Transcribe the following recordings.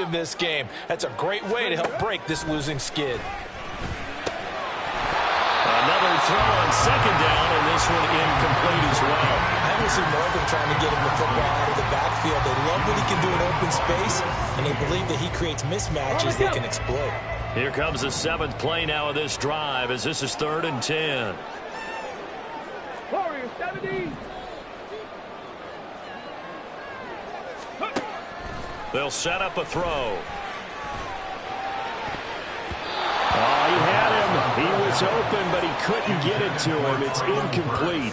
majority of this game. That's a great way to help break this losing skid. Another throw on second down, and this one incomplete as well. I will see more of them trying to get him the football out of the backfield. They love what he can do in open space, and they believe that he creates mismatches they can exploit. Here comes the 7th play now of this drive, as this is 3rd and 10. Warriors 70. They'll set up a throw. Oh, he had him. He was open, but he couldn't get it to him. It's incomplete.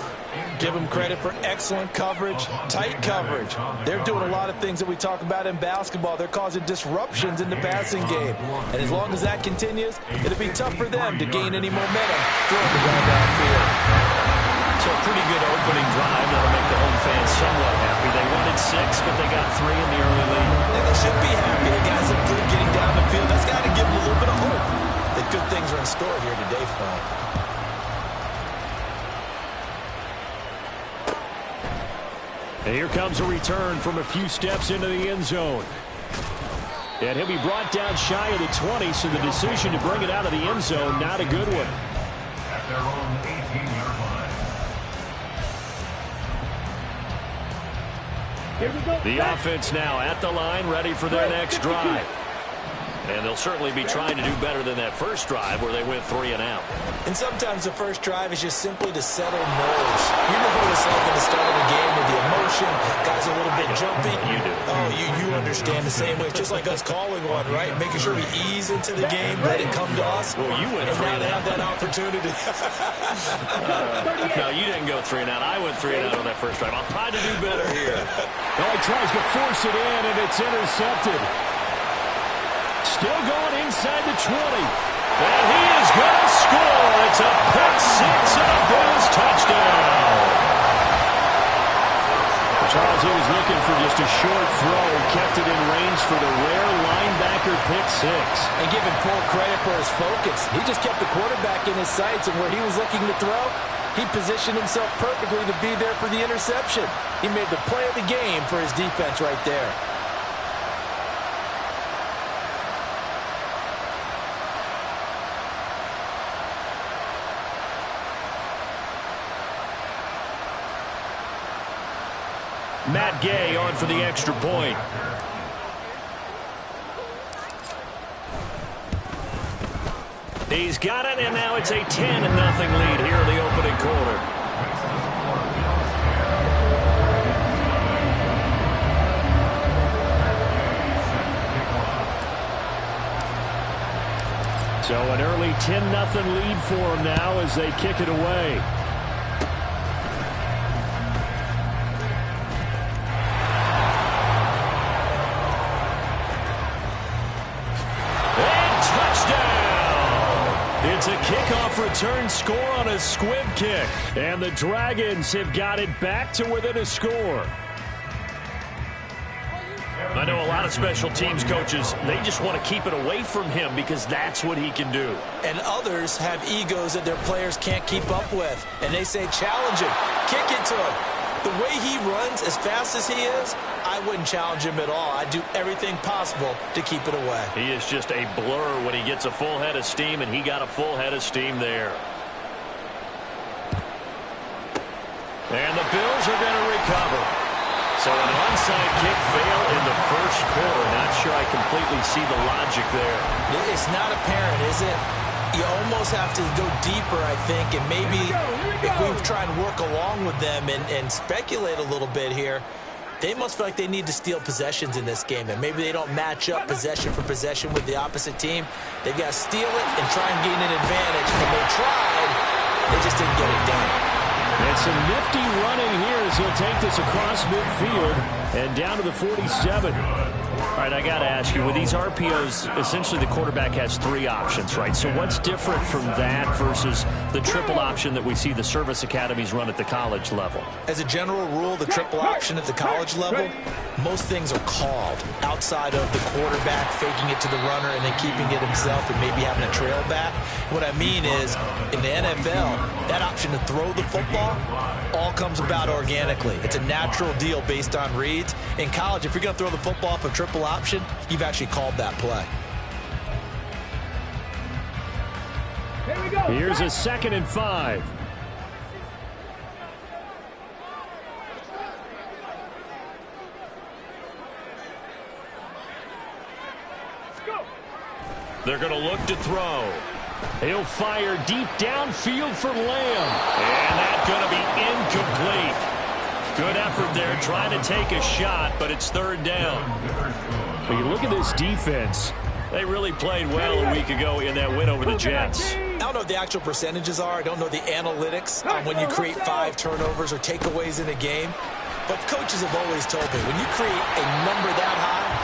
Give them credit for excellent coverage, tight coverage. They're doing a lot of things that we talk about in basketball. They're causing disruptions in the passing game. And as long as that continues, it'll be tough for them to gain any momentum throwing the ball downfield. So a pretty good opening drive that'll make the home fans somewhat happy. They wanted 6, but they got 3 in the early lead. And they should be happy. The guys that good getting down the field, that's got to give them a little bit of hope that good things are in store here today for them. And here comes a return from a few steps into the end zone. And he'll be brought down shy of the 20, so the decision to bring it out of the end zone, not a good one. At their own 18-yard line. Here we go. The offense now at the line, ready for their next drive. And they'll certainly be trying to do better than that first drive where they went 3 and out. And sometimes the first drive is just simply to settle nerves. You know what it's like at the start of a game with the emotion. Guys are a little bit jumpy. You do. Oh, you understand the same way. It's just like us calling one, right? Making sure we ease into the game, let it come to us. Well, you went and 3 now and they out. have that opportunity. No, you didn't go 3 and out. I went 3 and out on that first drive. I'll try to do better here. Oh, he tries to force it in, and it's intercepted. Still going inside the 20. And he is going to score. It's a pick-6 and a Bills touchdown. Charles, he was looking for just a short throw, kept it in range for the rare linebacker pick-6. And give him full credit for his focus. He just kept the quarterback in his sights, and where he was looking to throw, he positioned himself perfectly to be there for the interception. He made the play of the game for his defense right there. Matt Gay on for the extra point. He's got it, and now it's a 10-0 lead here in the opening quarter. So an early 10-0 lead for them now as they kick it away. It's a kickoff return score on a squib kick. And the Dragons have got it back to within a score. I know a lot of special teams coaches, they just want to keep it away from him because that's what he can do. And others have egos that their players can't keep up with. And they say, challenge him, kick it to him. The way he runs, as fast as he is, I wouldn't challenge him at all. I'd do everything possible to keep it away. He is just a blur when he gets a full head of steam, and he got a full head of steam there. And the Bills are going to recover. So an onside kick fail in the first quarter. Not sure I completely see the logic there. It's not apparent, is it? You almost have to go deeper, I think, and maybe if we try and work along with them and speculate a little bit here, they must feel like they need to steal possessions in this game, and maybe they don't match up possession for possession with the opposite team. They've got to steal it and try and gain an advantage, and they tried. They just didn't get it done. And some nifty running here as he'll take this across midfield and down to the 47. All right, I got to ask you, with these RPOs, essentially the quarterback has 3 options, right? So what's different from that versus the triple option that we see the service academies run at the college level? As a general rule, the triple option at the college level, most things are called outside of the quarterback faking it to the runner and then keeping it himself and maybe having a trail back. What I mean is, in the NFL, that option to throw the football all comes about organically. It's a natural deal based on reads. In college, if you're going to throw the football off a triple option, you've actually called that play. Here we go. Here's a 2nd and 5. They're going to look to throw. He'll fire deep downfield for Lamb. And that's going to be incomplete. Good effort there trying to take a shot, but it's 3rd down. When you look at this defense, they really played well a week ago in that win over the Jets. I don't know what the actual percentages are. I don't know the analytics on when you create 5 turnovers or takeaways in a game. But coaches have always told me, when you create a number that high,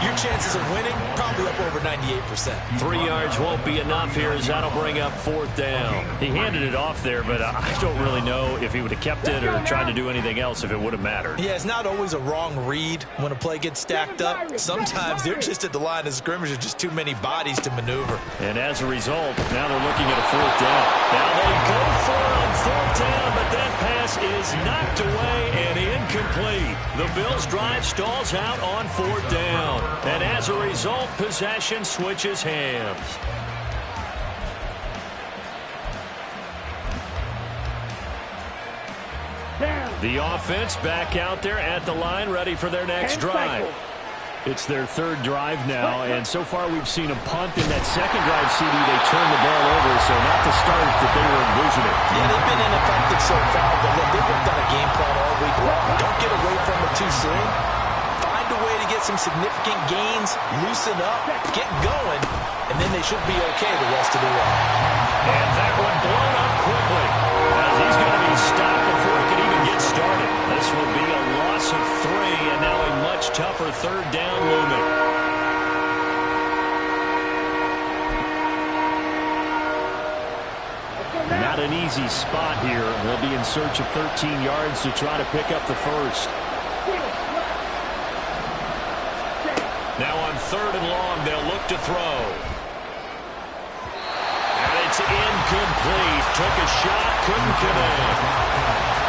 your chances of winning probably up over 98%. 3 yards won't be enough here as that'll bring up 4th down. He handed it off there, but I don't really know if he would have kept it or tried to do anything else if it would have mattered. Yeah, it's not always a wrong read when a play gets stacked up. Sometimes they're just at the line of scrimmage. There's just too many bodies to maneuver. And as a result, now they're looking at a 4th down. Now they go for it on 4th down, but that pass is knocked away and incomplete. The Bills' drive stalls out on 4th down. And as a result, possession switches hands. The offense back out there at the line, ready for their next drive. it's their 3rd drive now, and so far we've seen a punt in that 2nd drive. CD, they turned the ball over, so not the start that they were envisioning. Yeah, they've been ineffective so far, but look, they've worked on a game plan all week long. Don't get away from it too soon. Find a way to get some significant gains, loosen up, get going, and then they should be okay the rest of the way. And that one blown up quickly, as he's going to be stopped before it can even get started. This will be a loss of 3, and now a much tougher 3rd down looming. Not an easy spot here. They'll be in search of 13 yards to try to pick up the first. Now on 3rd and long, they'll look to throw. And it's incomplete. Took a shot, couldn't connect.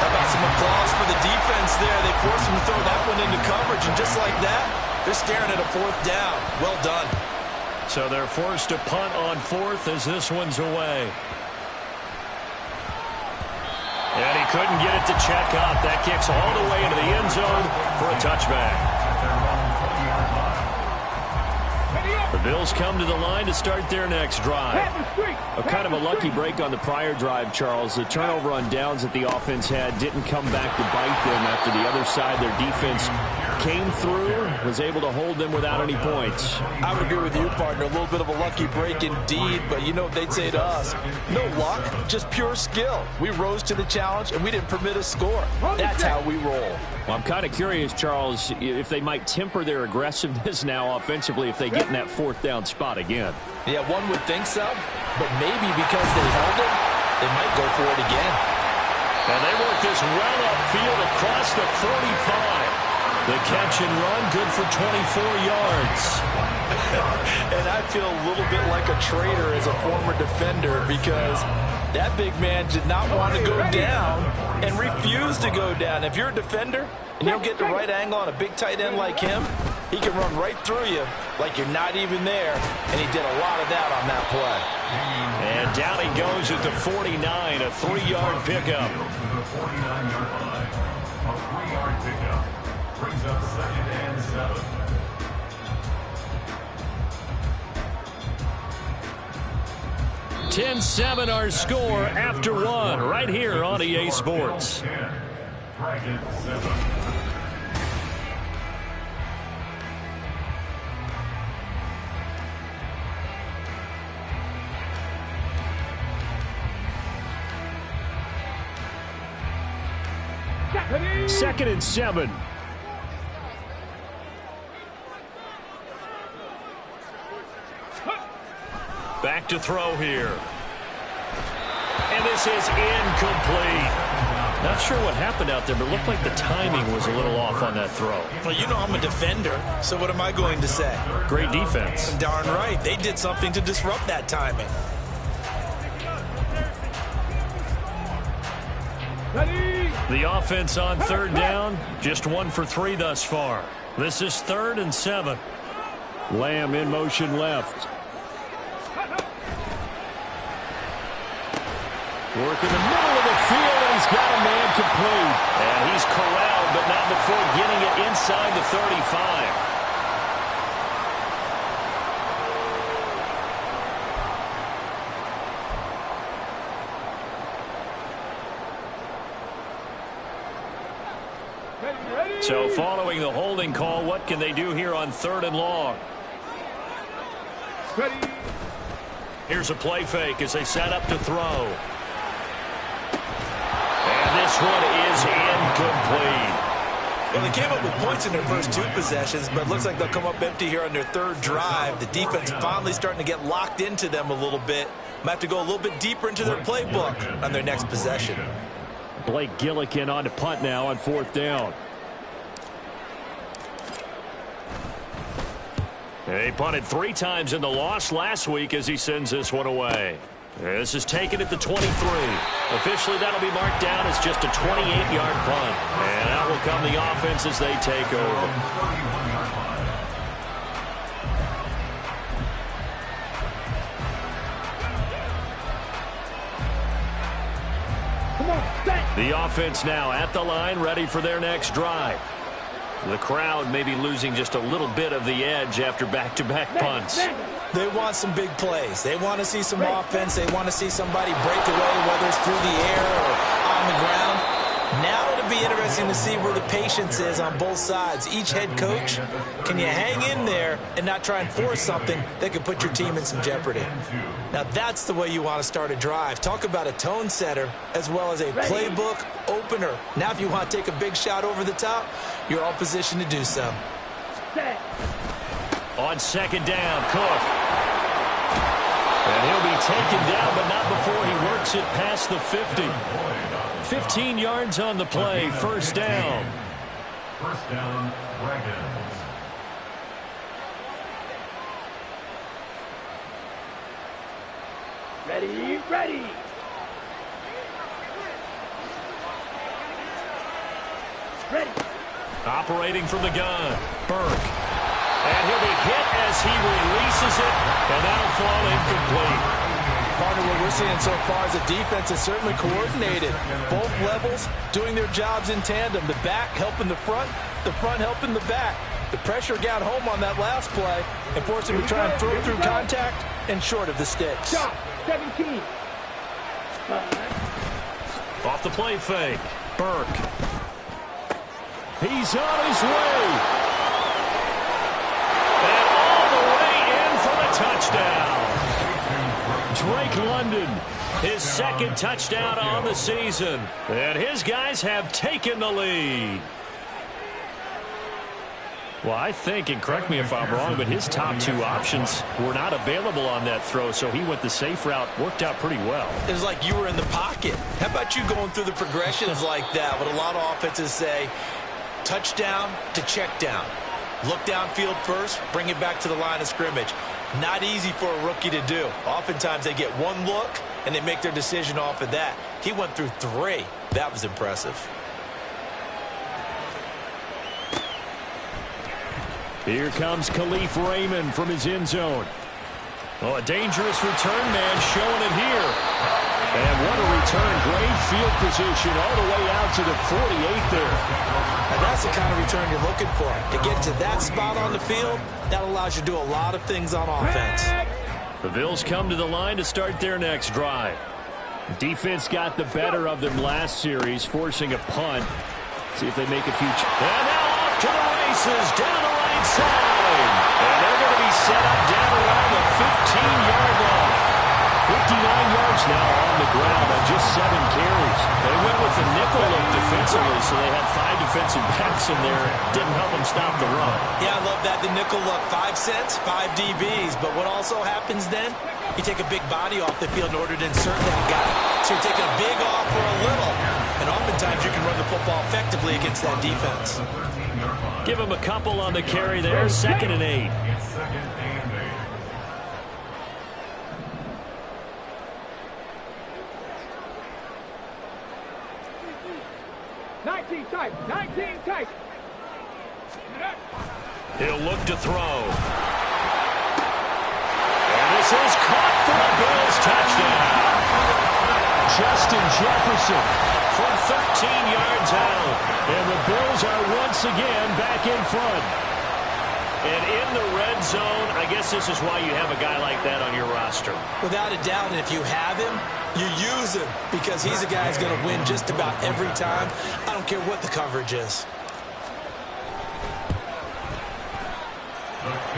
How about some applause for the defense there? They forced him to throw that one into coverage, and just like that, they're staring at a 4th down. Well done. So they're forced to punt on 4th as this one's away. And he couldn't get it to check up. That kicks all the way into the end zone for a touchback. The Bills come to the line to start their next drive. A kind of a lucky break on the prior drive, Charles. The turnover on downs that the offense had didn't come back to bite them after the other side. Their defense came through, was able to hold them without any points. I would agree with you, partner. A little bit of a lucky break indeed, but you know what they'd say to us? No luck, just pure skill. We rose to the challenge, and we didn't permit a score. That's how we roll. Well, I'm kind of curious, Charles, if they might temper their aggressiveness now offensively if they get in that 4th down spot again. Yeah, one would think so, but maybe because they held it, they might go for it again. And they work this well upfield across the 45. The catch and run, good for 24 yards. And I feel a little bit like a traitor as a former defender because that big man did not want to go down and refused to go down. If you're a defender and you don't get the right angle on a big tight end like him, he can run right through you like you're not even there, and he did a lot of that on that play. And down he goes at the 49, a 3-yard pickup. To the 49-yard line. A 3-yard pickup brings up 2nd and 7. (10-7) our score after 1 right here on EA Sports. Dragon 7. Second and 7. Back to throw here. And this is incomplete. Not sure what happened out there, but it looked like the timing was a little off on that throw. Well, you know I'm a defender, so what am I going to say? Great defense. Darn right. They did something to disrupt that timing. The offense on 3rd down, just 1 for 3 thus far. This is 3rd and 7. Lamb in motion left. Work in the middle of the field, and he's got a man complete. And he's corralled, but not before getting it inside the 35. So following the holding call, what can they do here on 3rd and long? Ready. Here's a play fake as they set up to throw. And this one is incomplete. Well, they came up with points in their first 2 possessions, but it looks like they'll come up empty here on their 3rd drive. The defense finally starting to get locked into them a little bit. Might have to go a little bit deeper into their playbook on their next possession. Blake Gillikin on to punt now on 4th down. He punted 3 times in the loss last week as he sends this one away. This is taken at the 23. Officially, that'll be marked down as just a 28-yard punt. And out will come the offense as they take over. The offense now at the line, ready for their next drive. The crowd may be losing just a little bit of the edge after back-to-back punts. They want some big plays. They want to see some offense. They want to see somebody break away, whether it's through the air or on the ground. Now it'll be interesting to see where the patience is on both sides. Each head coach, can you hang in there and not try and force something that could put your team in some jeopardy? Now that's the way you want to start a drive. Talk about a tone setter as well as a playbook opener. Now if you want to take a big shot over the top, you're all positioned to do so. On 2nd down, Cook. And he'll be taken down, but not before he works it past the 50. 15 yards on the play, 1st down. 1st down, Dragons. Ready, ready. Ready. Operating from the gun, Burke. And he'll be hit as he releases it, and that'll fall incomplete. Partner, what we're seeing so far is the defense is certainly coordinated. Both levels doing their jobs in tandem. The back helping the front helping the back. The pressure got home on that last play and forced him to try and throw through contact and short of the sticks. Shot, 17. Off the play fake, Burke. He's on his way. And all the way in for the touchdown. Drake London, his 2nd touchdown on the season. And his guys have taken the lead. Well, I think, and correct me if I'm wrong, but his top 2 options were not available on that throw, so he went the safe route, worked out pretty well. It was like you were in the pocket. How about you going through the progressions like that? What a lot of offenses say, touchdown to check down. Look downfield first, bring it back to the line of scrimmage. Not easy for a rookie to do. Oftentimes they get one look, and they make their decision off of that. He went through 3. That was impressive. Here comes Khalif Raymond from his end zone. Oh, a dangerous return man showing it here. And what a return. Great field position all the way out to the 48 there. And that's the kind of return you're looking for. To get to that spot on the field, that allows you to do a lot of things on offense. The Bills come to the line to start their next drive. Defense got the better of them last series, forcing a punt. See if they make a few. And now off to the races, down the right side. And they're going to be set up down around the 15-yard line. 59 yards now on the ground on just 7 carries. They went with the nickel look defensively, so they had 5 defensive backs in there. Didn't help them stop the run. Yeah, I love that, the nickel look. 5 cents, 5 DBs. But what also happens then, you take a big body off the field in order to insert that guy. So you're taking a big off for a little. And oftentimes you can run the football effectively against that defense. Give him a couple on the carry there, 2nd and 8. 19 tight. He'll look to throw. Justin Jefferson from 13 yards out. And the Bills are once again back in front. And in the red zone, I guess this is why you have a guy like that on your roster. Without a doubt, and if you have him, you use him because he's a guy who's going to win just about every time. I don't care what the coverage is.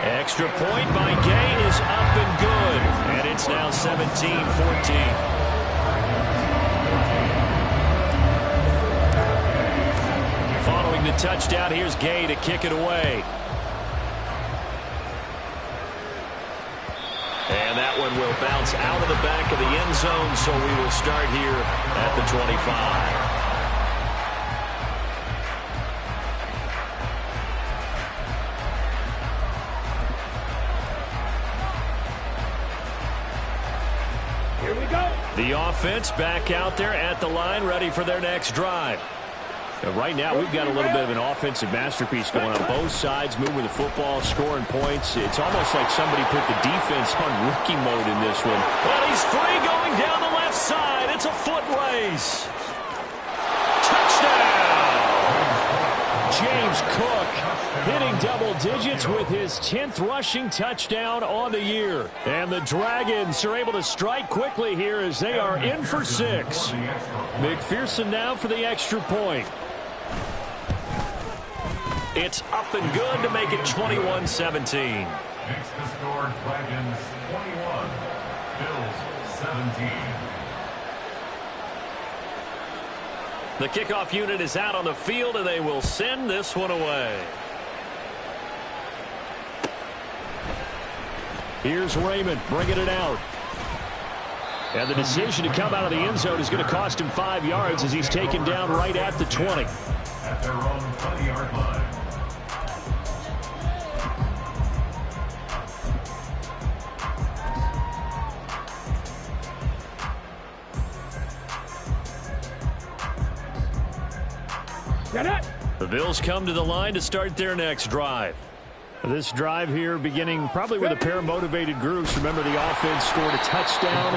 Extra point by Gay is up and good. And it's now 17-14. Following the touchdown, here's Gay to kick it away. And that one will bounce out of the back of the end zone, so we will start here at the 25. The offense back out there at the line, ready for their next drive. Right now, we've got a little bit of an offensive masterpiece going on both sides, moving the football, scoring points. It's almost like somebody put the defense on rookie mode in this one. Well, he's free going down the left side. It's a foot race. Touchdown! James Cook hitting double digits with his 10th rushing touchdown on the year. And the Dragons are able to strike quickly here as they are in for 6. McPherson now for the extra point. It's up and good to make it 21-17. Makes the score Dragons 21, Bills 17. The kickoff unit is out on the field, and they will send this one away. Here's Raymond bringing it out. And the decision to come out of the end zone is going to cost him 5 yards as he's taken down right at the 20. At their own 20-yard line. The Bills come to the line to start their next drive. This drive here beginning probably with a pair of motivated groups. Remember, the offense scored a touchdown.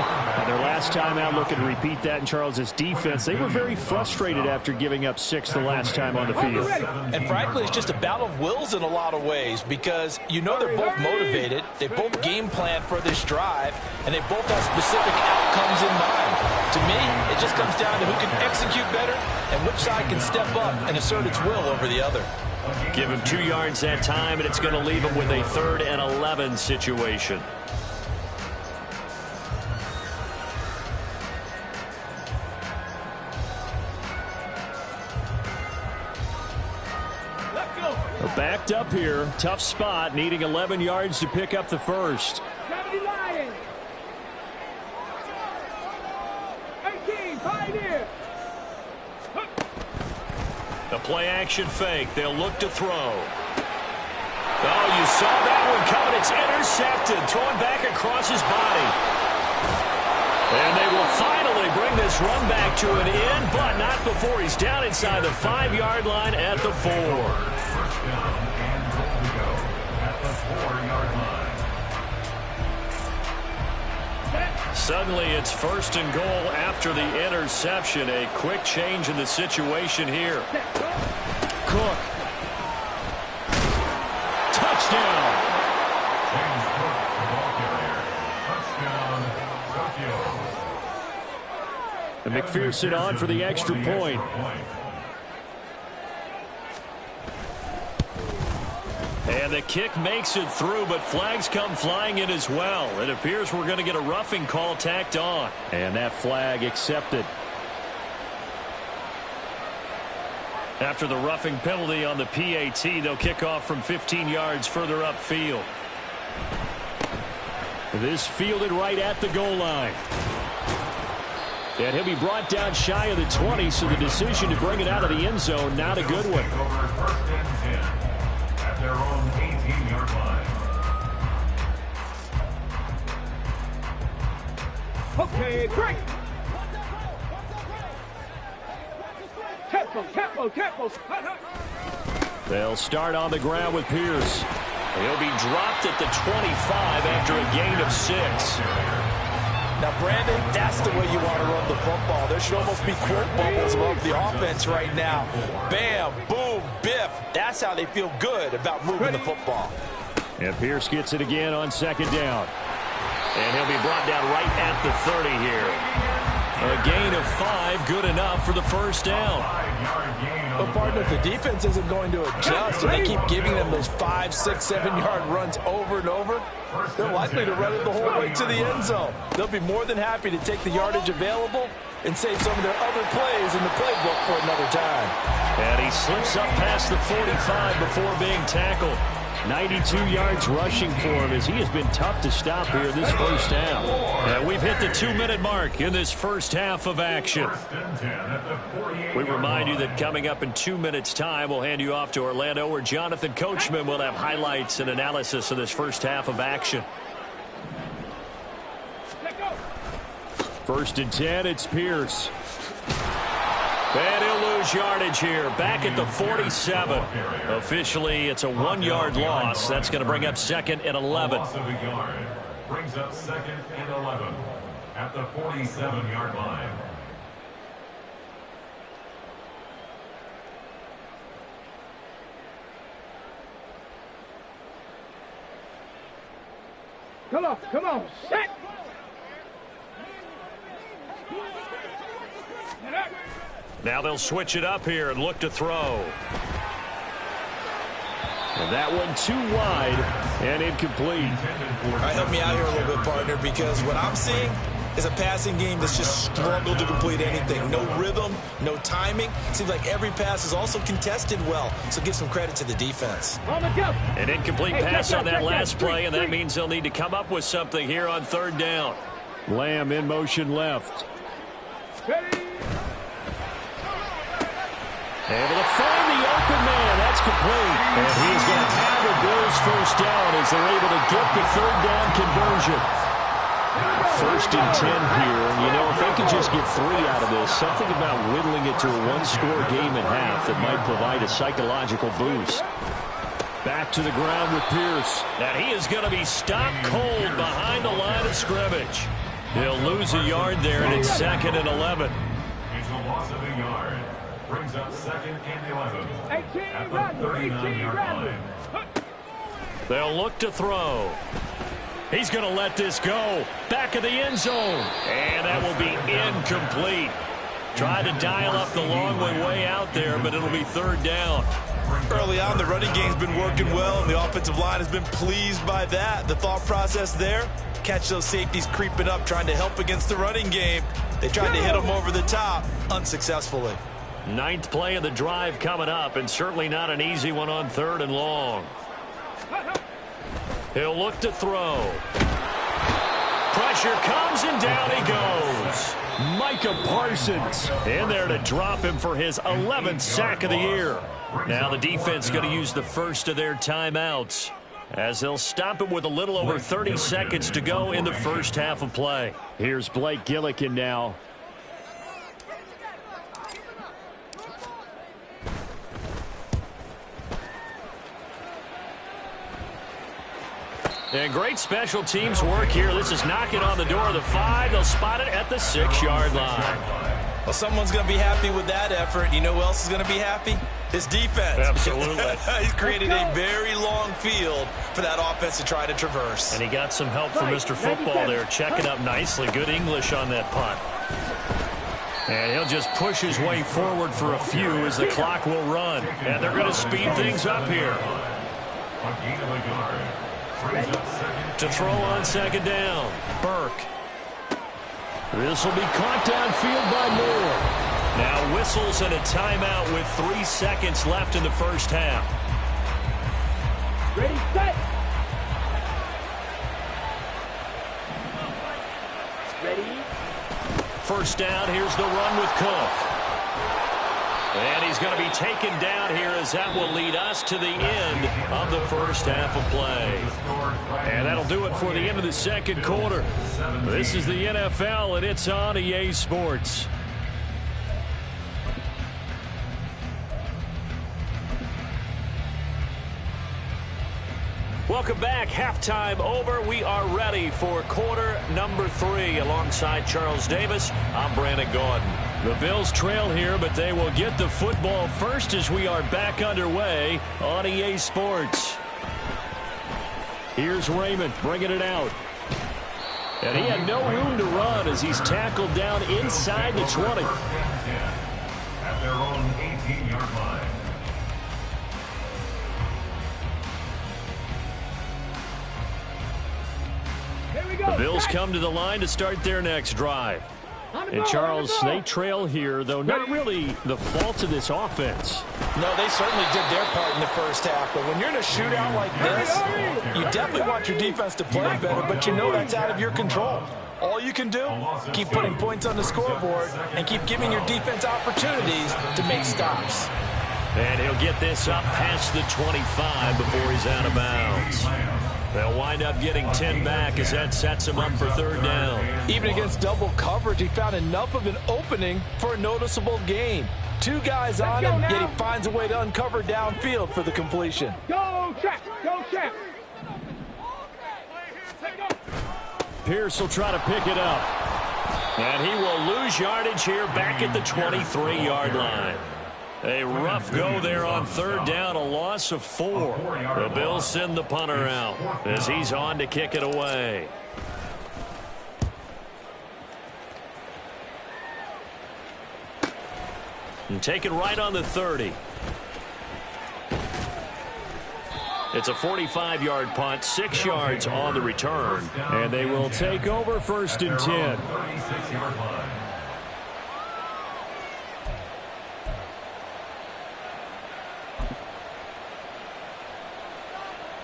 Their last time out, looking to repeat that in Charles's defense. They were very frustrated after giving up 6 the last time on the field. And frankly, it's just a battle of wills in a lot of ways because you know they're both motivated. They both game plan for this drive, and they both have specific outcomes in mind. To me, it just comes down to who can execute better and which side can step up and assert its will over the other. Give him 2 yards that time, and it's going to leave him with a 3rd and 11 situation. Backed up here, tough spot, needing 11 yards to pick up the first. 70 Lions. 18 Pioneers. The play-action fake. They'll look to throw. Oh, you saw that one coming. It's intercepted. Thrown back across his body. And they will finally bring this run back to an end, but not before he's down inside the 5-yard line at the 4. First down and goal to go at the 4-yard line. Suddenly it's 1st and goal after the interception. A quick change in the situation here. Cook. Touchdown. James Cook, the ball carrier. Touchdown, Tokyo. And McPherson on for the extra point. And the kick makes it through, but flags come flying in as well. It appears we're going to get a roughing call tacked on. And that flag accepted. After the roughing penalty on the PAT, they'll kick off from 15 yards further upfield. This fielded right at the goal line. And he'll be brought down shy of the 20, so the decision to bring it out of the end zone, not a good one. Over 1st and 10 at their own 18-yard line. Okay, great. Tempo. They'll start on the ground with Pierce. He'll be dropped at the 25 after a gain of 6. Now, Brandon, that's the way you want to run the football. There should almost be quote bubbles above the offense right now. Bam, boom, biff. That's how they feel good about moving the football. And Pierce gets it again on second down. And he'll be brought down right at the 30 here. A gain of 5, good enough for the first down. But, partner, if the defense isn't going to adjust and they keep giving them those 5, 6, 7-yard runs over and over, they're likely to run it the whole way to the end zone. They'll be more than happy to take the yardage available and save some of their other plays in the playbook for another time. And he slips up past the 45 before being tackled. 92 yards rushing for him as he has been tough to stop here this first half. And we've hit the 2-minute mark in this first half of action. We remind you that coming up in 2 minutes' time, we'll hand you off to Orlando, where Jonathan Coachman will have highlights and analysis of this first half of action. First and 10, it's Pierce. And he'll lose yardage here, back at the 47. Officially, it's a 1-yard loss. That's going to bring up second and 11. Loss of a yard brings up second and 11 at the 47-yard line. Come on, set. Now they'll switch it up here and look to throw. And that one too wide and incomplete. All right, help me out here a little bit, partner, because what I'm seeing is a passing game that's just struggled to complete anything. No rhythm, no timing. Seems like every pass is also contested well, so give some credit to the defense. An incomplete pass on that last play, and that means they'll need to come up with something here on third down. Lamb in motion left. Able to find the open man. That's complete. And he's going to have the Bills first down as they're able to get the third down conversion. First and 10 here. And, you know, if they could just get 3 out of this, something about whittling it to a one-score game at half that might provide a psychological boost. Back to the ground with Pierce. And he is going to be stopped cold behind the line of scrimmage. He'll lose a yard there, and it's second and 11. It's a loss of a yard. Brings up second and 11 at the 39-yard line. They'll look to throw. He's going to let this go. Back of the end zone. And that will be incomplete. Tried to dial up the long way out there, but it'll be third down. Early on, the running game's been working well, and the offensive line has been pleased by that. The thought process there, catch those safeties creeping up, trying to help against the running game. They tried to hit them over the top, unsuccessfully. 9th play of the drive coming up, and certainly not an easy one on third and long. He'll look to throw. Pressure comes, and down he goes. Micah Parsons in there to drop him for his 11th sack of the year. Now the defense going to use the first of their timeouts, as they'll stop him with a little over 30 seconds to go in the first half of play. Here's Blake Gillikin now. And great special teams work here. This is knocking on the door of the 5. They'll spot it at the 6-yard line. Well, someone's going to be happy with that effort. You know who else is going to be happy? His defense. Absolutely. He's created a very long field for that offense to try to traverse. And he got some help from Mr. Football there, checking up nicely. Good English on that punt. And he'll just push his way forward for a few as the clock will run. And they're going to speed things up here. To throw on second down, Burke. This will be caught downfield by Moore. Now whistles and a timeout with 3 seconds left in the first half. Ready, set. Ready. First down, here's the run with Cook. And he's going to be taken down here, as that will lead us to the end of the first half of play. And that'll do it for the end of the second quarter. This is the NFL, and it's on EA Sports. Welcome back. Halftime over. We are ready 20 for quarter number 3. Alongside Charles Davis, I'm Brandon Gordon. The Bills trail here, but they will get the football first as we are back underway on EA Sports. Here's Raymond bringing it out. And he had no room to run as he's tackled down inside the 20. At their own 18-yard line. The Bills come to the line to start their next drive. And Charles, they trail here, though not really the fault of this offense. No, they certainly did their part in the first half. But when you're in a shootout like this, you definitely want your defense to play better, but you know that's out of your control. All you can do, keep putting points on the scoreboard and keep giving your defense opportunities to make stops. And he'll get this up past the 25 before he's out of bounds. They'll wind up getting 10 back as that sets him up for third down. Even against double coverage, he found enough of an opening for a noticeable gain. 2 guys on him, yet he finds a way to uncover downfield for the completion. Go, Champ! Go, Champ! Pierce will try to pick it up. And he will lose yardage here back at the 23-yard line. A rough go there on third down, a loss of 4. The Bills send the punter out as he's on to kick it away. And taken right on the 30. It's a 45-yard punt, 6 yards on the return. And they will take over first and 10. 36-yard line.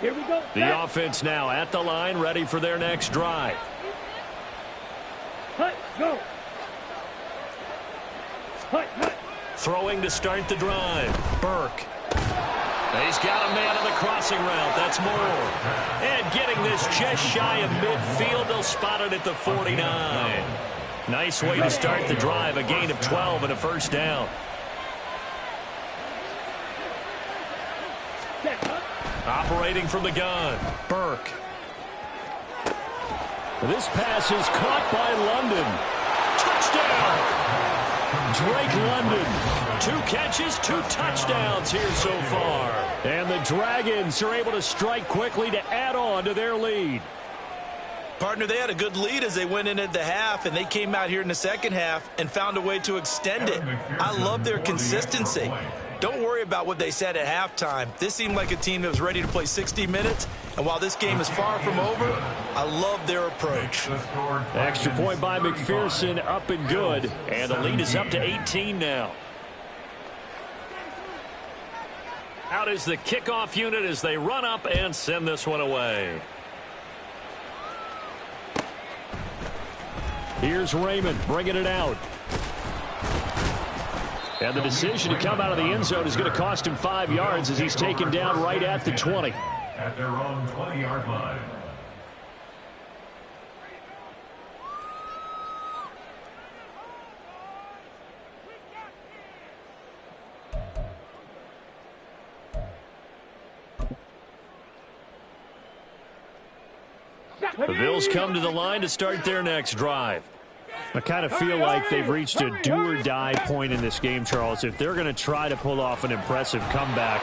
Here we go. The offense now at the line, ready for their next drive. Hut, go. Hut, hut. Throwing to start the drive. Burke. He's got a man on the crossing route. That's Moore. And getting this just shy of midfield. They'll spot it at the 49. Nice way to start the drive. A gain of 12 and a first down. Operating from the gun. Burke. This pass is caught by London. Touchdown! Drake London. 2 catches, 2 touchdowns here so far. And the Dragons are able to strike quickly to add on to their lead. Partner, they had a good lead as they went into the half, and they came out here in the second half and found a way to extend it. I love their consistency. Don't worry about what they said at halftime. This seemed like a team that was ready to play 60 minutes, and while this game is far from over, I love their approach. Extra point by McPherson, up and good, and the lead is up to 18 now. Out is the kickoff unit as they run up and send this one away. Here's Raymond bringing it out. And the decision to come out of the end zone is going to cost him 5 yards as he's taken down right at the 20. At their own 20-yard line. The Bills come to the line to start their next drive. I kind of feel like they've reached a do-or-die point in this game, Charles. If they're going to try to pull off an impressive comeback,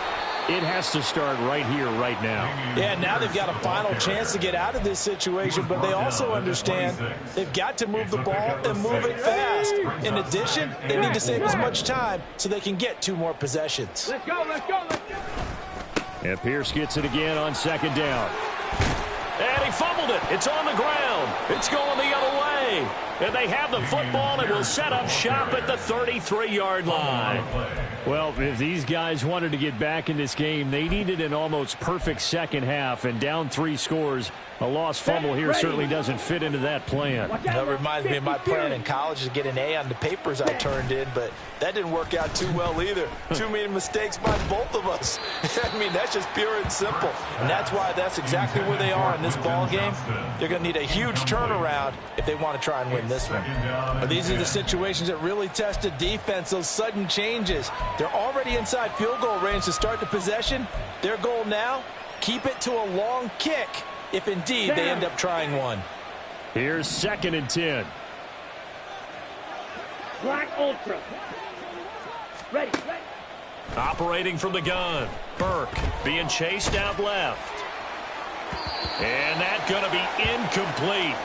it has to start right here, right now. Yeah, now they've got a final chance to get out of this situation, but they also understand they've got to move the ball and move it fast. In addition, they need to save as much time so they can get 2 more possessions. Let's go, let's go, let's go. And Pierce gets it again on second down. And he fumbled it. It's on the ground. It's going the other way. And they have the football and will set up shop at the 33-yard line. Well, if these guys wanted to get back in this game, they needed an almost perfect second half. And down 3 scores, a lost fumble here certainly doesn't fit into that plan. That reminds me of my plan in college to get an A on the papers I turned in, but that didn't work out too well either. Too many mistakes by both of us. I mean, that's just pure and simple. And that's why that's exactly where they are in this ball game. They're going to need a huge turnaround if they want to try and win this one. But these are the situations that really test the defense, those sudden changes. They're already inside field goal range to start the possession. Their goal now, keep it to a long kick if indeed they end up trying one. Here's 2nd and 10. Black Ultra. Ready. Operating from the gun. Burke being chased out left. And that's going to be incomplete.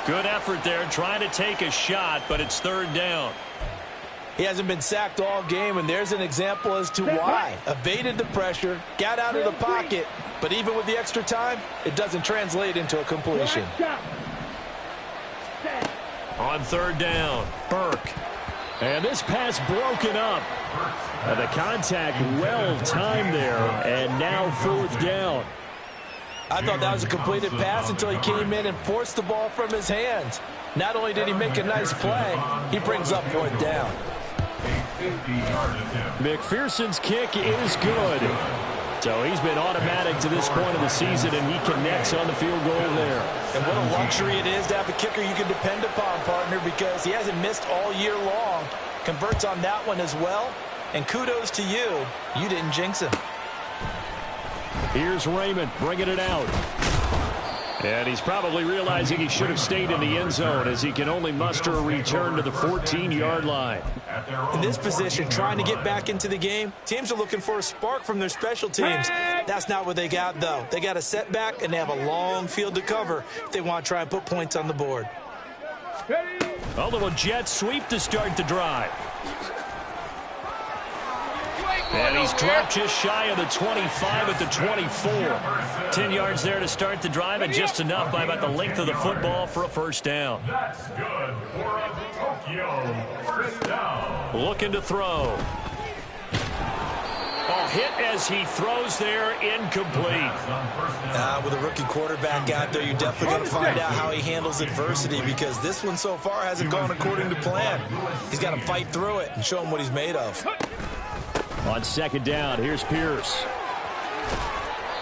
Good effort there trying to take a shot, but it's 3rd down. He hasn't been sacked all game, and there's an example as to why. Evaded the pressure, got out of the pocket, but even with the extra time, it doesn't translate into a completion. On 3rd down, Burke. And this pass broken up. The contact well timed there, and now 4th down. I thought that was a completed pass until he came in and forced the ball from his hands. Not only did he make a nice play, he brings up 4th down. McPherson's kick is good. So he's been automatic to this point of the season, and he connects on the field goal there. And what a luxury it is to have a kicker you can depend upon, partner, because he hasn't missed all year long. Converts on that one as well. And kudos to you. You didn't jinx him. Here's Raymond bringing it out. And he's probably realizing he should have stayed in the end zone as he can only muster a return to the 14-yard line. In this position, trying to get back into the game, teams are looking for a spark from their special teams. That's not what they got, though. They got a setback, and they have a long field to cover if they want to try and put points on the board. A little jet sweep to start the drive. And he's dropped just shy of the 25 at the 24. 10 yards there to start the drive, and just enough by about the length of the football for a 1st down. That's good for a Tokyo 1st down. Looking to throw. Hit as he throws there, incomplete. With a rookie quarterback out there, you're definitely going to find out how he handles adversity, because this one so far hasn't gone according to plan. He's got to fight through it and show him what he's made of. On 2nd down, here's Pierce.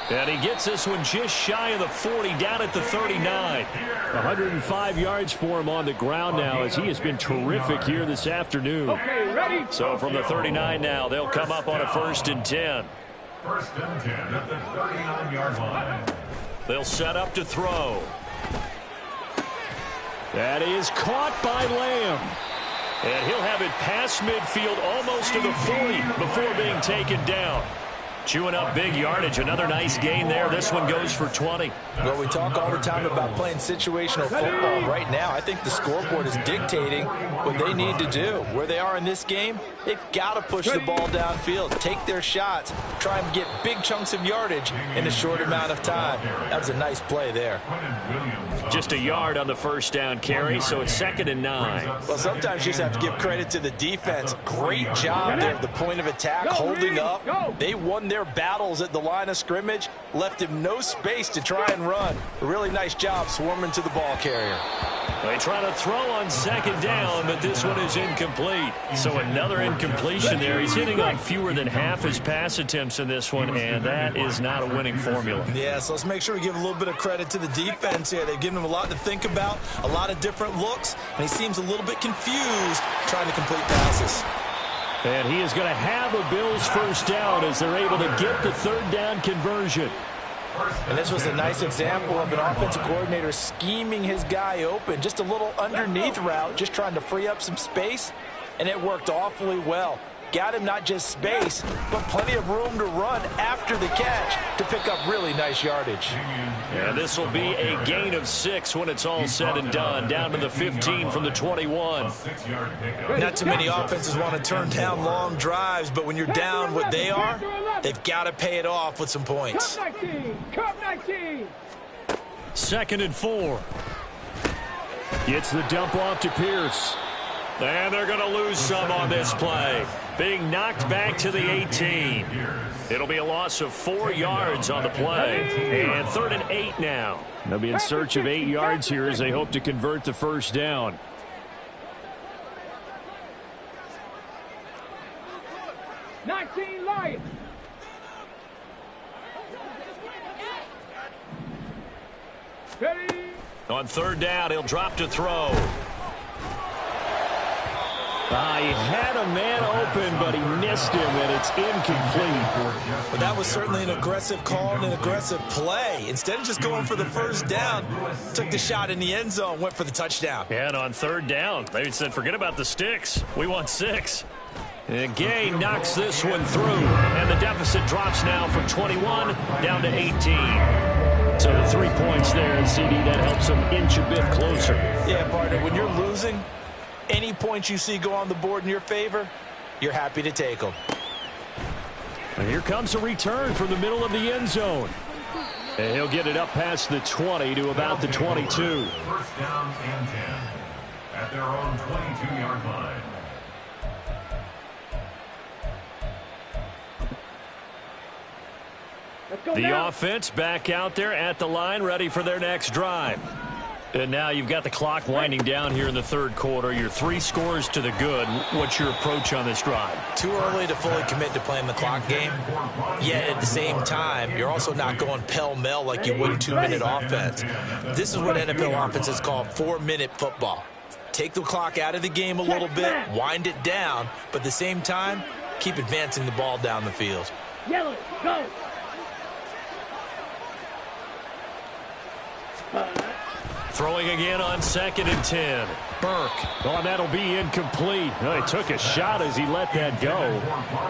And he gets this one just shy of the 40, down at the 39. 105 yards for him on the ground now, as he has been terrific here this afternoon. So from the 39 now, they'll come up on a 1st and 10. 1st and 10 at the 39-yard line. They'll set up to throw. That is caught by Lamb. And he'll have it past midfield, almost to the 40, before being taken down. Chewing up big yardage. Another nice gain there. This one goes for 20. Well, we talk all the time about playing situational football. Right now, I think the scoreboard is dictating what they need to do. Where they are in this game, they've got to push the ball downfield, take their shots, try and get big chunks of yardage in a short amount of time. That was a nice play there. Just a yard on the 1st down carry, so it's 2nd and 9. Well, sometimes you just have to give credit to the defense. Great job there at the point of attack, holding up. They won their battles at the line of scrimmage, left him no space to try and run. A really nice job swarming to the ball carrier. They try to throw on 2nd down, but this one is incomplete. So another incompletion there. He's hitting on fewer than half his pass attempts in this one, and that is not a winning formula. Yeah, so let's make sure we give a little bit of credit to the defense here. They've given him a lot to think about, a lot of different looks, and he seems a little bit confused trying to complete passes. And he is going to have a Bills 1st down as they're able to get the 3rd down conversion. And this was a nice example of an offensive coordinator scheming his guy open. Just a little underneath route, just trying to free up some space, and it worked awfully well. Got him not just space, but plenty of room to run after the catch to pick up really nice yardage. And this will be a gain of 6 when it's all said and done. Down to the 15 from the 21. Not too many offenses want to turn down long drives, but when you're down what they are, they've got to pay it off with some points. Cup 19. 2nd and 4. Gets the dump off to Pierce. And they're going to lose some on this play. Being knocked back to the 18. It'll be a loss of 4 yards on the play. And 3rd and 8 now. They'll be in search of 8 yards here as they hope to convert the 1st down. Lions. On 3rd down, he'll drop to throw. He had a man open, but he missed him, and it's incomplete. But that was certainly an aggressive call and an aggressive play. Instead of just going for the first down, took the shot in the end zone, went for the touchdown. And on third down, they said, forget about the sticks. We want 6. And Gay knocks this one through, and the deficit drops now from 21 down to 18. So the 3 points there, and CD, that helps them inch a bit closer. Yeah, partner, when you're losing, any points you see go on the board in your favor, you're happy to take them. And here comes a return from the middle of the end zone. And he'll get it up past the 20 to about the 22. First down and 10 at their own 22-yard line. The offense back out there at the line, ready for their next drive. And now you've got the clock winding down here in the third quarter. Your 3 scores to the good. What's your approach on this drive? Too early to fully commit to playing the clock game. Yet at the same time, you're also not going pell-mell like you would 2-minute offense. This is what NFL offenses call 4-minute football. Take the clock out of the game a little bit, wind it down, but at the same time, keep advancing the ball down the field. Yellow, go. Throwing again on 2nd and 10. Burke. Oh, that'll be incomplete. Oh, he took a shot as he let that go.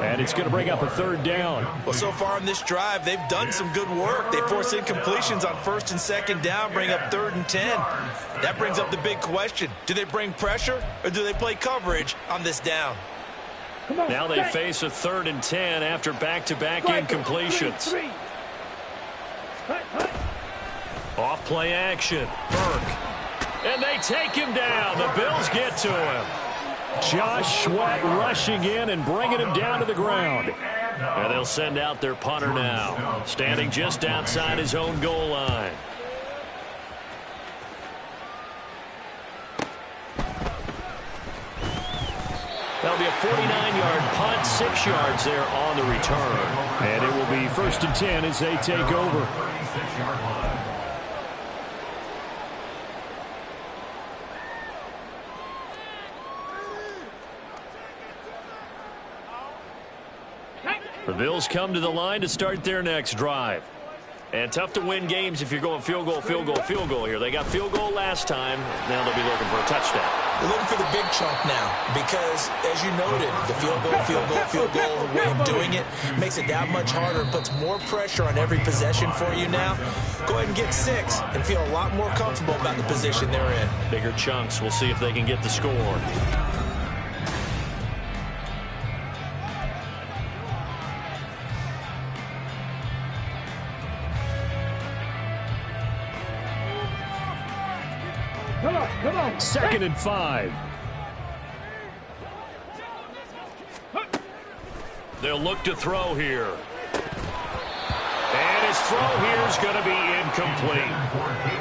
And it's going to bring up a third down. Well, so far on this drive, they've done some good work. They force incompletions on 1st and 2nd down, bring up 3rd and 10. That brings up the big question. Do they bring pressure or do they play coverage on this down? Now they face a 3rd and 10 after back-to-back incompletions. Off play action. Burke. And they take him down. The Bills get to him. Josh Sweat rushing in and bringing him down to the ground. And they'll send out their punter now, standing just outside his own goal line. That'll be a 49-yard punt, 6 yards there on the return. And it will be 1st and 10 as they take over. The Bills come to the line to start their next drive. And tough to win games if you're going field goal, field goal, field goal here. They got field goal last time. Now they'll be looking for a touchdown. They're looking for the big chunk now because, as you noted, the field goal way of doing it makes it that much harder and puts more pressure on every possession for you now. Go ahead and get 6 and feel a lot more comfortable about the position they're in. Bigger chunks. We'll see if they can get the score. Come on. 2nd and 5. They'll look to throw here. And his throw here is going to be incomplete.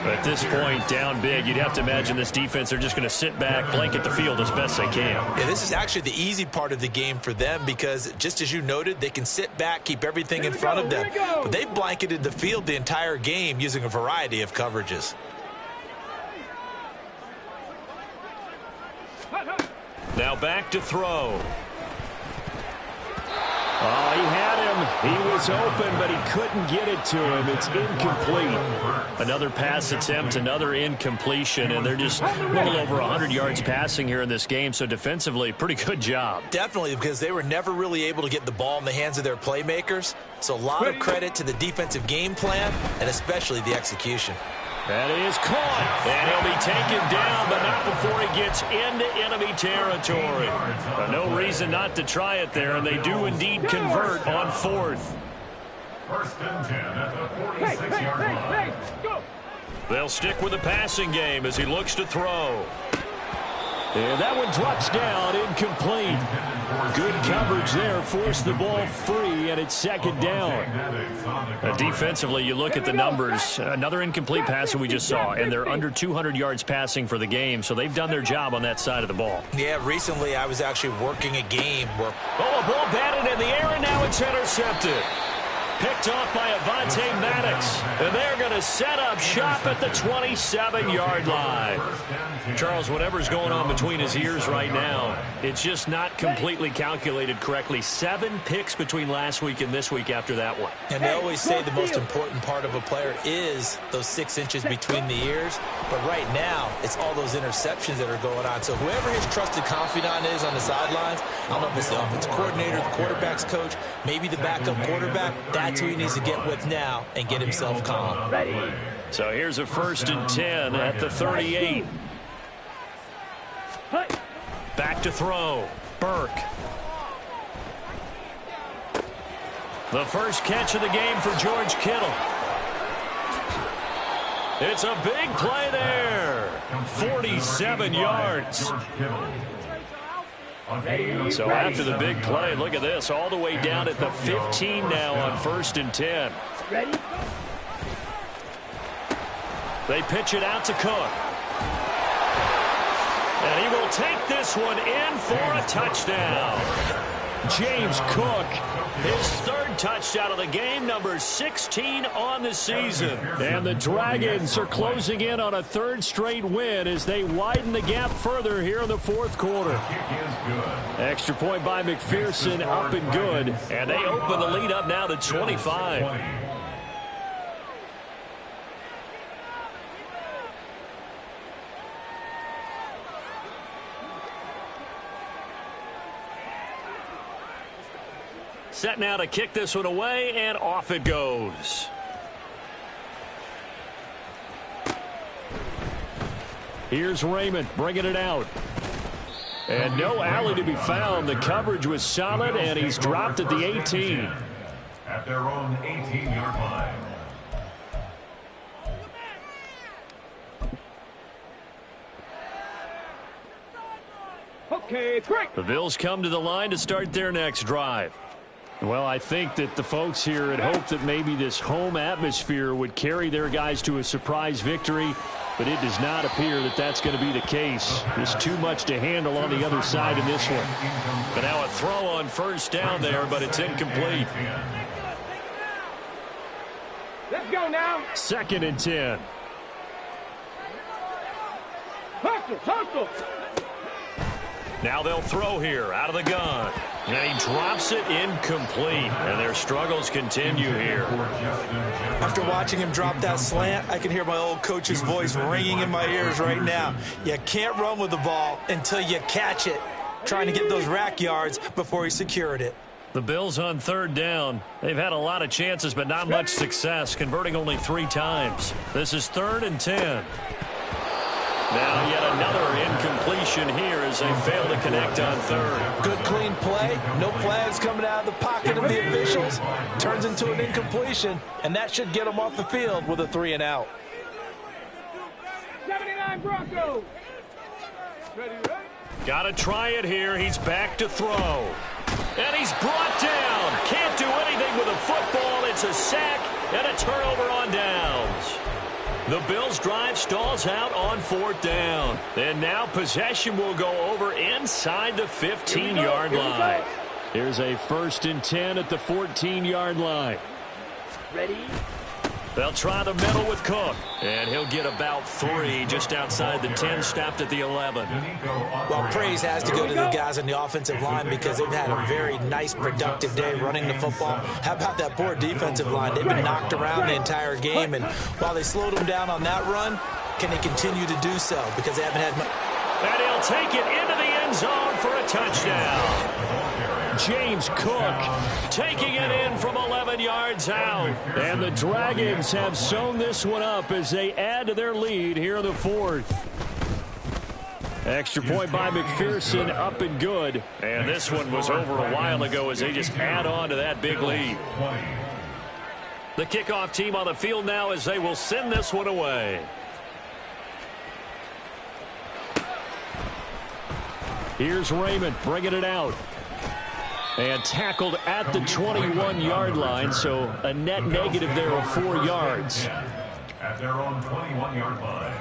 At this point, down big, you'd have to imagine this defense, they're just going to sit back, blanket the field as best they can. Yeah, this is actually the easy part of the game for them because, just as you noted, they can sit back, keep everything in front of them. But they've blanketed the field the entire game using a variety of coverages. Now back to throw. Oh, he had him. He was open, but he couldn't get it to him. It's incomplete. Another pass attempt, another incompletion, and they're just a little over 100 yards passing here in this game, so defensively, pretty good job. Definitely, because they were never really able to get the ball in the hands of their playmakers. So a lot of credit to the defensive game plan and especially the execution. That is caught. And he'll be taken down, but not before he gets into enemy territory. But no reason not to try it there, and they do indeed convert on 4th. 1st and 10 at the 46-yard line. Go. They'll stick with the passing game as he looks to throw. And that one drops down, incomplete. Good coverage there, forced the ball free, and it's 2nd down. Defensively, you look at the numbers. Another incomplete pass that we just saw, and they're under 200 yards passing for the game, so they've done their job on that side of the ball. Yeah, recently I was actually working a game where... Oh, a ball batted in the air, and now it's intercepted. Picked off by Avonte Maddox. And they're going to set up shop at the 27-yard line. Charles, whatever's going on between his ears right now, it's just not completely calculated correctly. 7 picks between last week and this week after that one. And they always say the most important part of a player is those 6 inches between the ears. But right now, it's all those interceptions that are going on. So whoever his trusted confidant is on the sidelines, I don't know if it's the offensive coordinator, the quarterback's coach, maybe the backup quarterback, that's who he needs to get with now and get himself calm. So here's a 1st and 10 at the 38. Back to throw. Burke. The first catch of the game for George Kittle. It's a big play there. 47 yards. So after the big play, look at this. All the way down at the 15 now on 1st and 10. They pitch it out to Cook. And he will take this one in for a touchdown. James Cook, his 3rd touchdown of the game, number 16 on the season. And the Dragons are closing in on a 3rd straight win as they widen the gap further here in the 4th quarter. Extra point by McPherson, up and good. And they open the lead up now to 25. Set now to kick this one away, and off it goes. Here's Raymond bringing it out. And no alley to be found. The coverage was solid, and he's dropped at the 18. At their own 18-yard line. Okay, quick. The Bills come to the line to start their next drive. Well, I think that the folks here had hoped that maybe this home atmosphere would carry their guys to a surprise victory, but it does not appear that that's going to be the case. There's too much to handle on the other side in this one. But now a throw on 1st down there, but it's incomplete. Let's go now. 2nd and 10. Hustle, hustle. Now they'll throw here out of the gun. And he drops it incomplete. And their struggles continue here. After watching him drop that slant, I can hear my old coach's voice ringing in my ears right now. You can't run with the ball until you catch it. Trying to get those rack yards before he secured it. The Bills on 3rd down. They've had a lot of chances, but not much success, converting only 3 times. This is 3rd and 10. Now yet another incompletion here as they fail to connect on 3rd. Good clean play. No flags coming out of the pocket of the officials. Turns into an incompletion, and that should get them off the field with a 3 and out. 79 Broncos. Ready? Got to try it here. He's back to throw. And he's brought down. Can't do anything with a football. It's a sack and a turnover on downs. The Bills' drive stalls out on 4th down. And now possession will go over inside the 15-yard line. Here's a 1st and 10 at the 14-yard line. Ready? They'll try the middle with Cook. And he'll get about 3 just outside the 10, stopped at the 11. Well, praise has to go to the guys on the offensive line because they've had a very nice, productive day running the football. How about that poor defensive line? They've been knocked around the entire game, and while they slowed them down on that run, can they continue to do so? Because they haven't had much. And he'll take it into the end zone for a touchdown. James Cook taking it in from 11 yards out. And the Dragons have sewn this one up as they add to their lead here in the 4th. Extra point by McPherson, up and good. And this one was over a while ago as they just add on to that big lead. The kickoff team on the field now as they will send this one away. Here's Raymond bringing it out. And tackled at the 21-yard line, so a net negative there of 4 yards. At their own 21-yard line.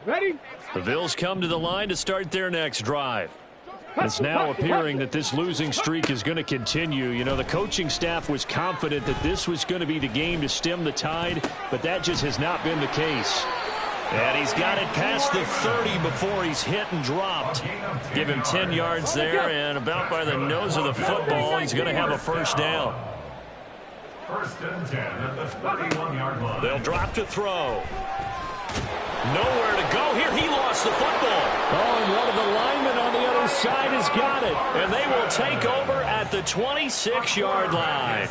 Ready? The Bills come to the line to start their next drive. It's now appearing that this losing streak is going to continue. You know, the coaching staff was confident that this was going to be the game to stem the tide, but that just has not been the case. And he's got it past the 30 before he's hit and dropped. Give him 10 yards there, and about by the nose of the football, he's going to have a first down. First and 10 at the 31-yard line. They'll drop to throw. Nowhere to go here. He lost the football. Oh, and one of the linemen on the other side has got it. And they will take over at the 26-yard line.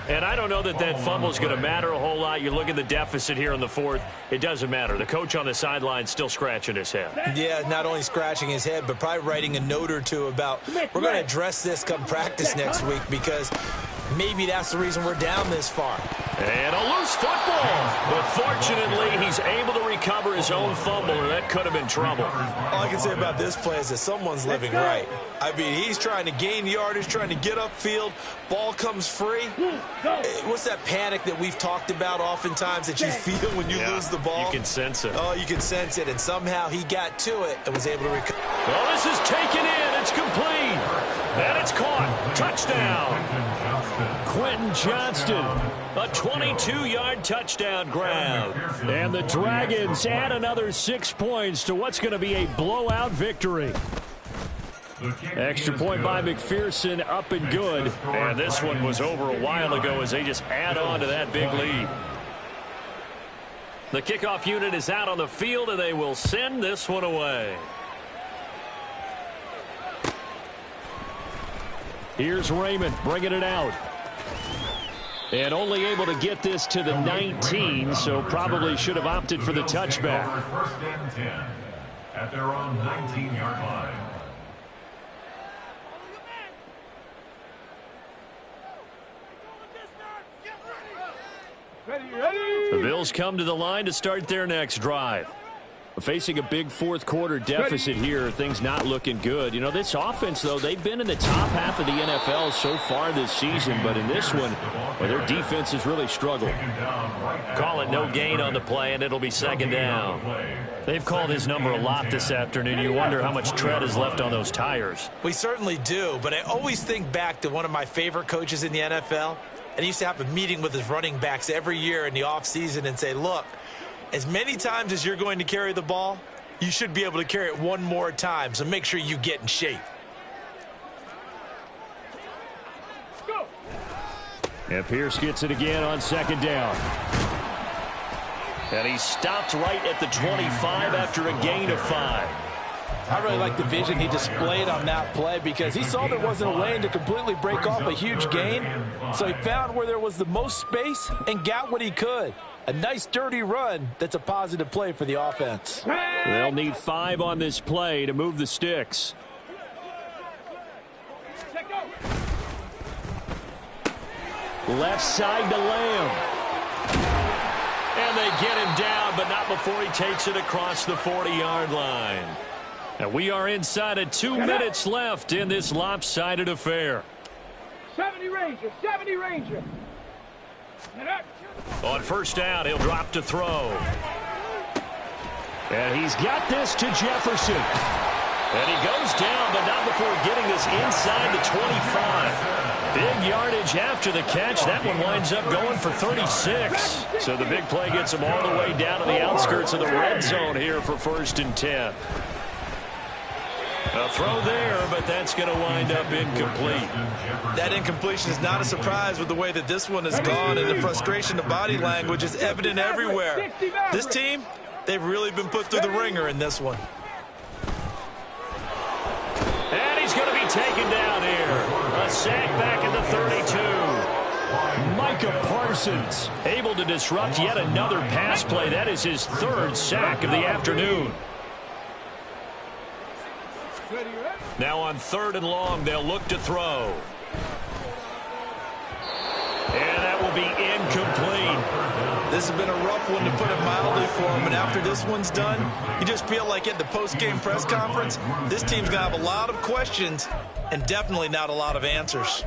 And I don't know that that fumble is going to matter a whole lot. You look at the deficit here in the fourth. It doesn't matter. The coach on the sideline still scratching his head. Yeah, not only scratching his head, but probably writing a note or two about we're going to address this come practice next week because maybe that's the reason we're down this far. And a loose football. But fortunately, he's able to recover his own fumble, and that could have been trouble. All I can say about this play is that someone's living right. I mean, he's trying to gain yardage, trying to get upfield. Ball comes free. What's that panic that we've talked about oftentimes that you feel when you lose the ball? You can sense it. Oh, you can sense it, and somehow he got to it and was able to recover. Well, this is taken in. It's complete. And it's caught. Touchdown. Quentin Johnston. A 22-yard touchdown grab. And the Dragons add another 6 points to what's going to be a blowout victory. Extra point by McPherson, up and good. And this one was over a while ago as they just add on to that big lead. The kickoff unit is out on the field, and they will send this one away. Here's Raymond bringing it out. And only able to get this to the 19, so probably should have opted for the touchback. First and 10 at their own 19-yard line. Ready? The Bills come to the line to start their next drive. Facing a big fourth quarter deficit here, things not looking good. You know, this offense, though, they've been in the top half of the NFL so far this season, but in this one, well, their defense has really struggled. Call it no gain on the play, and it'll be second down. They've called his number a lot this afternoon. You wonder how much tread is left on those tires. We certainly do, but I always think back to one of my favorite coaches in the NFL, and he used to have a meeting with his running backs every year in the offseason and say, look, as many times as you're going to carry the ball, you should be able to carry it one more time, so make sure you get in shape. Go. And Pierce gets it again on second down. And he stopped right at the 25 after a gain of 5. I really like the vision he displayed on that play because he saw there wasn't a lane to completely break off a huge gain. So he found where there was the most space and got what he could. A nice dirty run that's a positive play for the offense. They'll need 5 on this play to move the sticks. Left side to Lamb. And they get him down, but not before he takes it across the 40-yard line. And we are inside of 2 minutes left in this lopsided affair. 70 Ranger, 70 Ranger. On first down, he'll drop to throw. And he's got this to Jefferson. And he goes down, but not before getting this inside the 25. Big yardage after the catch. That one winds up going for 36. So the big play gets him all the way down to the outskirts of the red zone here for first and 10. A throw there, but that's going to wind up incomplete. That incompletion is not a surprise with the way that this one has gone, and the frustration of body language is evident everywhere. This team, they've really been put through the ringer in this one. And he's going to be taken down here. A sack back at the 32. Micah Parsons able to disrupt yet another pass play. That is his 3rd sack of the afternoon. Now on 3rd and long, they'll look to throw. And that will be incomplete. This has been a rough one, to put it mildly, for him. And after this one's done, you just feel like at the post-game press conference, this team's going to have a lot of questions and definitely not a lot of answers.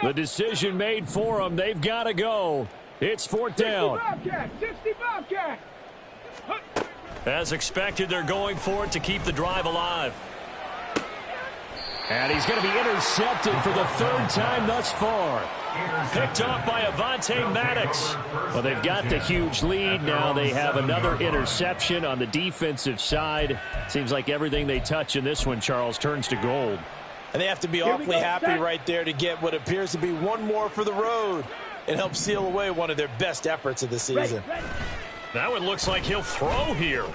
The decision made for them. They've got to go. It's fourth down. 60 Bobcat. As expected, they're going for it to keep the drive alive. And he's going to be intercepted for the third time thus far. Picked off by Avonte Maddox. Well, they've got the huge lead. Now they have another interception on the defensive side. Seems like everything they touch in this one, Charles, turns to gold. And they have to be awfully happy right there to get what appears to be one more for the road and help seal away one of their best efforts of the season. That one looks like he'll throw here.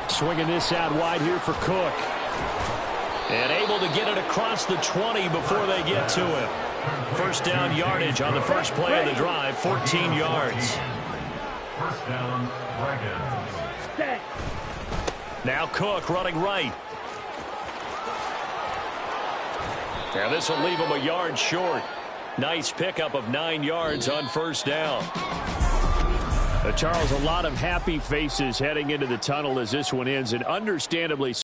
Swinging this out wide here for Cook. And able to get it across the 20 before they get to him. First down yardage on the first play of the drive, 14 yards. First down, Dragons. Now Cook running right. Now this will leave him a yard short. Nice pickup of 9 yards on first down. Charles, a lot of happy faces heading into the tunnel as this one ends, and understandably